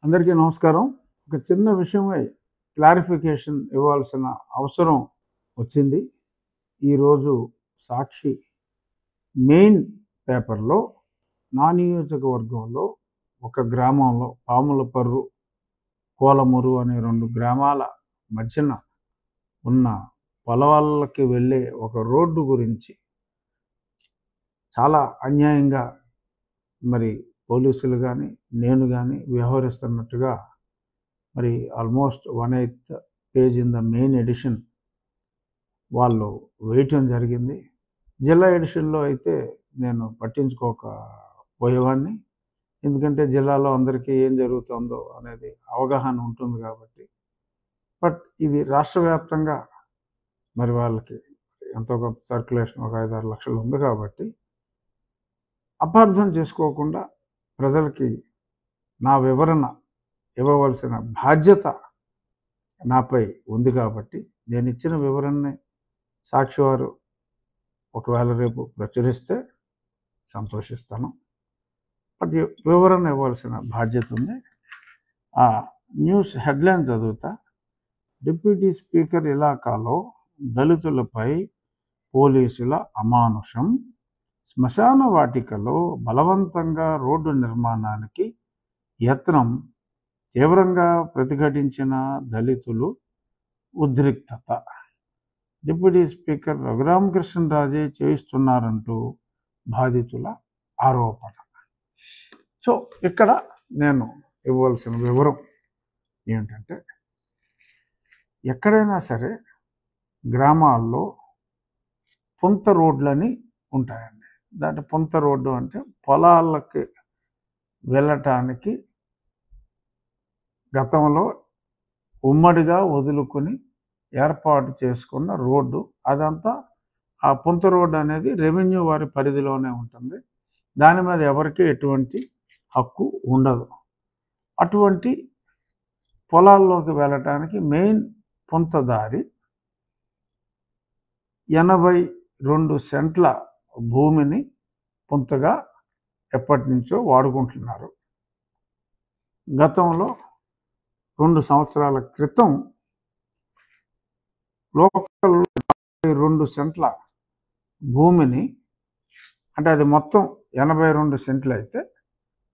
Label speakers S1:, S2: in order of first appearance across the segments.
S1: అందరికీ నమస్కారం. ఒక చిన్న విషయమై క్లారిఫికేషన్ ఇవ్వాల్సిన అవసరం వచ్చింది. ఈరోజు సాక్షి మెయిన్ పేపర్‌లో నా నియోజకవర్గంలో ఒక గ్రామంలో పాములపర్రు, కోలమూరు అనే 2 గ్రామాల మధ్యన ఉన్న పొలాలకి వెళ్ళే ఒక రోడ్డు గురించి చాలా అన్యాయంగా మరి పోలీసులు కానీ నేను కానీ వ్యవహరిస్తున్నట్టుగా మరి almost 1/8 page in the main edition వాళ్ళు వేయటం జరిగింది. జిల్లా ఎడిషన్లో అయితే నేను పట్టించుకోకపోయేవాడిని. ఎందుకంటే జిల్లాలో అందరికీ ఏం జరుగుతుందో అనేది అవగాహన ఉంటుంది కాబట్టి. బట్ ఇది రాష్ట్ర వ్యాప్తంగా మరి వాళ్ళకి ఎంతో కొంత సర్క్యులేషన్ ఒక 5-6 లక్షలు ఉంది కాబట్టి అపార్థం చేసుకోకుండా ప్రజలకి నా వివరణ ఇవ్వవలసిన బాధ్యత నాపై ఉంది కాబట్టి నేను ఇచ్చిన వివరణని సాక్షి వారు ఒకవేళ రేపు ప్రచురిస్తే సంతోషిస్తాను. అది వివరణ ఇవ్వాల్సిన బాధ్యత ఉంది. ఆ న్యూస్ హెడ్లైన్ చదువుతా. డిప్యూటీ స్పీకర్ ఇలాకాలో దళితులపై పోలీసుల అమానుషం, శ్మశాన వాటికలో బలవంతంగా రోడ్డు నిర్మాణానికి యత్నం, తీవ్రంగా ప్రతిఘటించిన దళితులు ఉద్రిక్తత. డిప్యూటీ స్పీకర్ రఘురామకృష్ణరాజే చేయిస్తున్నారంటూ బాధితుల ఆరోపణ. సో ఇక్కడ నేను ఇవ్వాల్సిన వివరం ఏమిటంటే, ఎక్కడైనా సరే గ్రామాల్లో పుంత రోడ్లని ఉంటాయండి. దాంట్లో పుంత రోడ్డు అంటే పొలాలకి వెళ్ళటానికి గతంలో ఉమ్మడిగా వదులుకొని ఏర్పాటు చేసుకున్న రోడ్డు. అదంతా ఆ పుంత రోడ్డు అనేది రెవెన్యూ వారి పరిధిలోనే ఉంటుంది. దాని మీద ఎవరికి ఎటువంటి హక్కు ఉండదు. అటువంటి పొలాల్లోకి వెళ్ళటానికి మెయిన్ పుంత దారి 82 సెంట్ల భూమిని పుంతగా ఎప్పటి నుంచో వాడుకుంటున్నారు. గతంలో 2 సంవత్సరాల క్రితం లోకల్ 2 సెంట్ల భూమిని, అంటే అది మొత్తం 82 సెంట్లు అయితే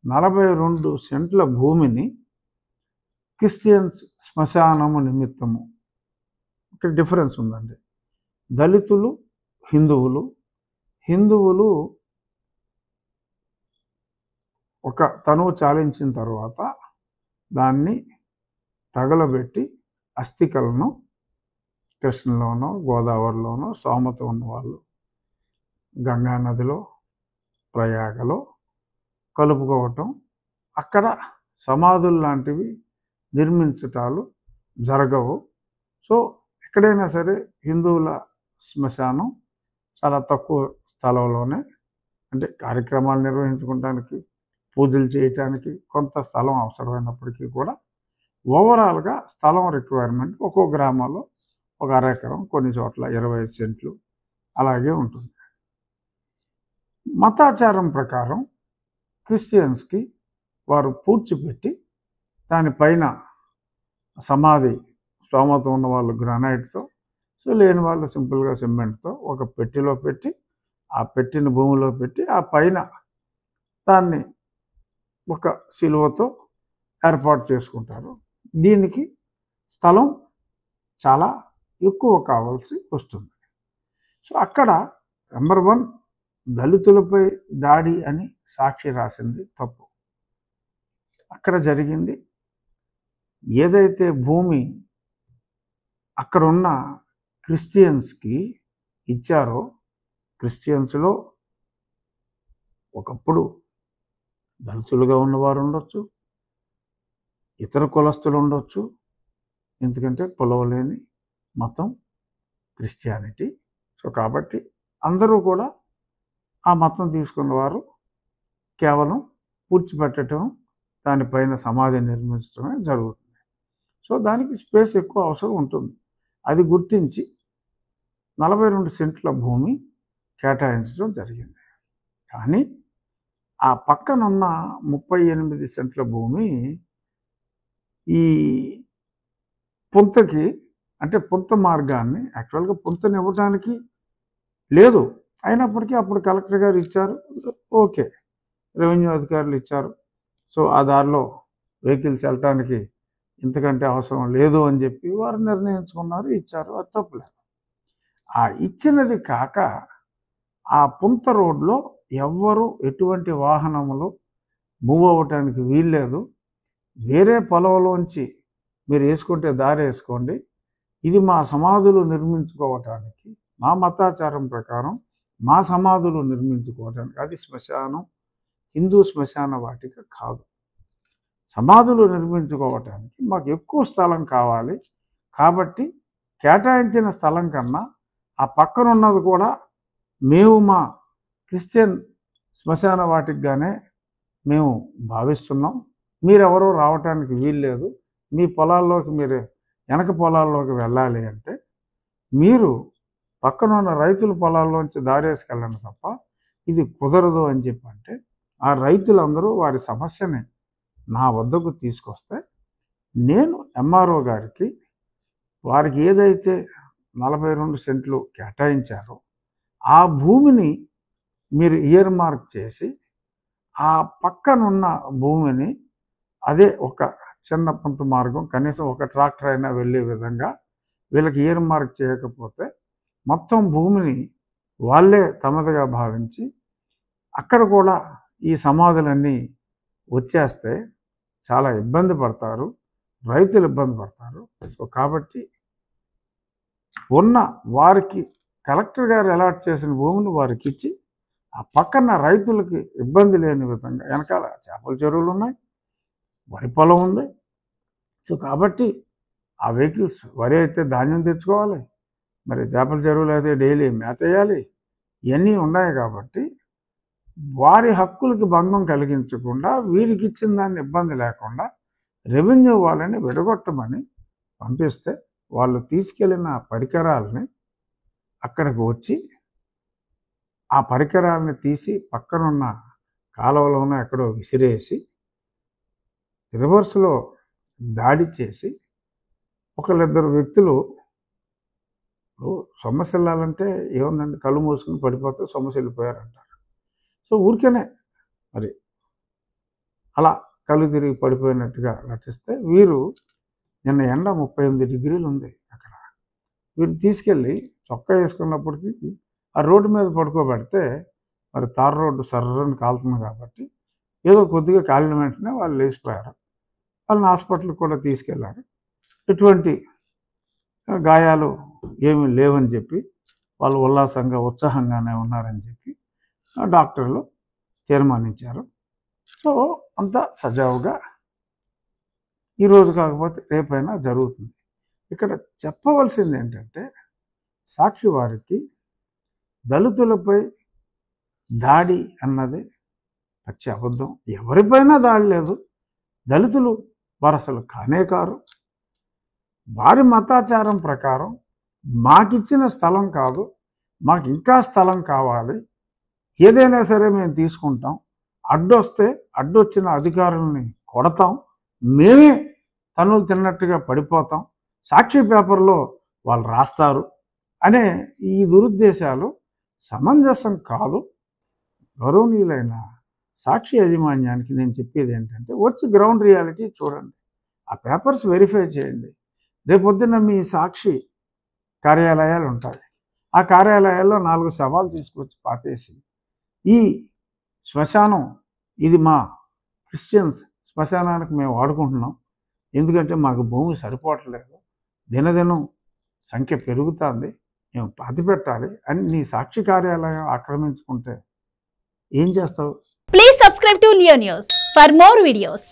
S1: 42 సెంట్ల భూమిని క్రిస్టియన్స్ శ్మశానము నిమిత్తము. ఇక్కడ డిఫరెన్స్ ఉందండి. దళితులు హిందువులు ఒక తనువు చాలించిన తర్వాత దాన్ని తగలబెట్టి అస్థికలను కృష్ణలోనో గోదావరిలోనో స్తోమత ఉన్నవాళ్ళు గంగా నదిలో ప్రయాగలో కలుపుకోవటం, అక్కడ సమాధులు లాంటివి నిర్మించటాలు జరగవు. సో ఎక్కడైనా సరే హిందువుల శ్మశానం చాలా తక్కువ స్థలంలోనే, అంటే కార్యక్రమాలు నిర్వహించుకోవడానికి పూజలు చేయటానికి కొంత స్థలం అవసరమైనప్పటికీ కూడా ఓవరాల్గా స్థలం రిక్వైర్మెంట్ ఒక్కో గ్రామంలో ఒక అరెకరం, కొన్ని చోట్ల 25 సెంట్లు అలాగే ఉంటుంది. మతాచారం ప్రకారం క్రిస్టియన్స్కి వారు పూడ్చిపెట్టి దానిపైన సమాధి స్తోమత ఉన్న వాళ్ళు గ్రానైట్తో, సో లేని వాళ్ళు సింపుల్గా సిమెంట్తో ఒక పెట్టెలో పెట్టి ఆ పెట్టిన భూమిలో పెట్టి ఆ పైన దాన్ని ఒక సిలువతో ఏర్పాటు చేసుకుంటారు. దీనికి స్థలం చాలా ఎక్కువ కావాల్సి వస్తుంది. సో అక్కడ నెంబర్ 1 దళితులపై దాడి అని సాక్షి రాసింది తప్పు. అక్కడ జరిగింది ఏదైతే భూమి అక్కడున్న క్రిస్టియన్స్కి ఇచ్చారో, క్రిస్టియన్స్లో ఒకప్పుడు దళితులుగా ఉన్నవారు ఉండొచ్చు, ఇతర కులస్తులు ఉండొచ్చు. ఎందుకంటే కొలవలేని మతం క్రిస్టియానిటీ. సో కాబట్టి అందరూ కూడా ఆ మతం తీసుకున్నవారు కేవలం పూడ్చిపెట్టడం, దానిపైన సమాధి నిర్మించడమే జరుగుతుంది. సో దానికి స్పేస్ ఎక్కువ అవసరం ఉంటుంది. అది గుర్తించి 42 సెంట్ల భూమి కేటాయించడం జరిగింది. కానీ ఆ పక్కనున్న 38 సెంట్ల భూమి ఈ పుంతకి అంటే పుంత మార్గాన్ని యాక్చువల్గా పుంతని ఇవ్వడానికి లేదు, అయినప్పటికీ అప్పుడు కలెక్టర్ గారు ఇచ్చారు, ఓకే, రెవెన్యూ అధికారులు ఇచ్చారు. సో ఆ దారిలో వెహికల్స్ వెళ్ళటానికి ఇంతకంటే అవసరం లేదు అని చెప్పి వారు నిర్ణయించుకున్నారు, ఇచ్చారు, అది తప్పులేదు. ఆ ఇచ్చినది కాక ఆ పుంత రోడ్లో ఎవ్వరు ఎటువంటి వాహనములు మూవ్ అవ్వటానికి వీల్లేదు. వేరే పొలంలోంచి మీరు వేసుకుంటే దారి వేసుకోండి, ఇది మా సమాధులు నిర్మించుకోవటానికి, మా మతాచారం ప్రకారం మా సమాధులు నిర్మించుకోవటానికి, అది శ్మశానం, హిందూ శ్మశాన వాటిక కాదు. సమాధులు నిర్మించుకోవటానికి మాకు ఎక్కువ స్థలం కావాలి, కాబట్టి కేటాయించిన స్థలం కన్నా ఆ పక్కన ఉన్నది కూడా మేము మా క్రిస్టియన్ శ్మశాన వాటికగానే మేము భావిస్తున్నాం, మీరెవరూ రావటానికి వీల్లేదు, మీ పొలాల్లోకి మీరు వెనక పొలాల్లోకి వెళ్ళాలి అంటే మీరు పక్కన ఉన్న రైతుల పొలాల్లోంచి దారేసుకెళ్ళండి తప్ప ఇది కుదరదు అని చెప్పి అంటే ఆ రైతులందరూ వారి సమస్యని నా వద్దకు తీసుకొస్తే నేను ఎంఆర్ఓ గారికి వారికి ఏదైతే 42 సెంట్లు కేటాయించారో ఆ భూమిని మీరు ఇయర్ మార్క్ చేసి ఆ పక్కనున్న భూమిని అదే ఒక చిన్న పుంత మార్గం, కనీసం ఒక ట్రాక్టర్ అయినా వెళ్ళే విధంగా వీళ్ళకి ఇయర్ మార్క్ చేయకపోతే మొత్తం భూమిని వాళ్ళే తమదిగా భావించి అక్కడ కూడా ఈ సమాధులన్నీ వచ్చేస్తే చాలా ఇబ్బంది పడతారు, రైతులు ఇబ్బంది పడతారు. సో కాబట్టి ఉన్న వారికి కలెక్టర్ గారు అలాట్ చేసిన భూమిని వారికి ఇచ్చి ఆ పక్కన రైతులకి ఇబ్బంది లేని విధంగా, వెనకాల చేపల చెరువులు ఉన్నాయి, వరి పొలం ఉంది. సో కాబట్టి ఆ వెహికల్స్ వరి అయితే ధాన్యం తెచ్చుకోవాలి, మరి చేపల చెరువులు అయితే డైలీ మేత వేయాలి, ఇవన్నీ ఉన్నాయి. కాబట్టి వారి హక్కులకి భంగం కలిగించకుండా వీరికి ఇచ్చిన దాన్ని ఇబ్బంది లేకుండా రెవెన్యూ వాళ్ళని విడగొట్టమని పంపిస్తే వాళ్ళు తీసుకెళ్ళిన పరికరాలని అక్కడికి వచ్చి ఆ పరికరాలని తీసి పక్కనున్న కాలువలోనే ఎక్కడో విసిరేసి రివర్స్లో దాడి చేసి ఒకళ్ళిద్దరు వ్యక్తులు సమస్య వెళ్ళాలంటే ఏముందండి, కళ్ళు మూసుకుని పడిపోతే సమస్య వెళ్ళిపోయారంటారు. సో ఊరికేనే మరి అలా కళ్ళు తిరిగి పడిపోయినట్టుగా నటిస్తే వీరు నిన్న ఎండ 38 డిగ్రీలు ఉంది అక్కడ, వీరు తీసుకెళ్ళి చొక్కా వేసుకున్నప్పటికీ ఆ రోడ్డు మీద పడుకోబెడితే మరి తార్ రోడ్డు సర్రని కాలుతుంది కాబట్టి ఏదో కొద్దిగా కాలిన వెంటనే వాళ్ళు లేచిపోయారు. వాళ్ళని హాస్పిటల్కి కూడా తీసుకెళ్లారు, ఎటువంటి గాయాలు ఏమీ లేవని చెప్పి వాళ్ళు ఉల్లాసంగా ఉత్సాహంగానే ఉన్నారని చెప్పి డాక్టర్లు తీర్మానించారు. సో అంతా సజావుగా ఈరోజు కాకపోతే రేపైనా జరుగుతుంది. ఇక్కడ చెప్పవలసింది ఏంటంటే సాక్షి వారికి దళితులపై దాడి అన్నది పచ్చి అబద్ధం. ఎవరిపైనా దాడి లేదు, దళితులు వారు అసలు కానే కారు. వారి మతాచారం ప్రకారం మాకిచ్చిన స్థలం కాదు, మాకు ఇంకా స్థలం కావాలి, ఏదైనా సరే మేము తీసుకుంటాం, అడ్డొచ్చిన అధికారులని కొడతాం, మేమే తనులు తిన్నట్టుగా పడిపోతాం, సాక్షి పేపర్లో వాళ్ళు రాస్తారు అనే ఈ దురుద్దేశాలు సమంజసం కాదు. గౌరవనీయులైన సాక్షి యాజమాన్యానికి నేను చెప్పేది ఏంటంటే వచ్చి గ్రౌండ్ రియాలిటీ చూడండి, ఆ పేపర్స్ వెరిఫై చేయండి. రేపొద్దున మీ సాక్షి కార్యాలయాలు ఉంటాయి, ఆ కార్యాలయాల్లో 4 శవాలు తీసుకొచ్చి పాతేసి ఈ శ్మశానం ఇది మా క్రిస్టియన్స్ శ్మశానానికి మేము వాడుకుంటున్నాం, ఎందుకంటే మాకు భూమి సరిపోవట్లేదు, దినదినం సంఖ్య పెరుగుతుంది, మేము పాతిపెట్టాలి అని నీ సాక్షి కార్యాలయం ఆక్రమించుకుంటే ఏం చేస్తావు?
S2: Please subscribe to Leo news for more videos.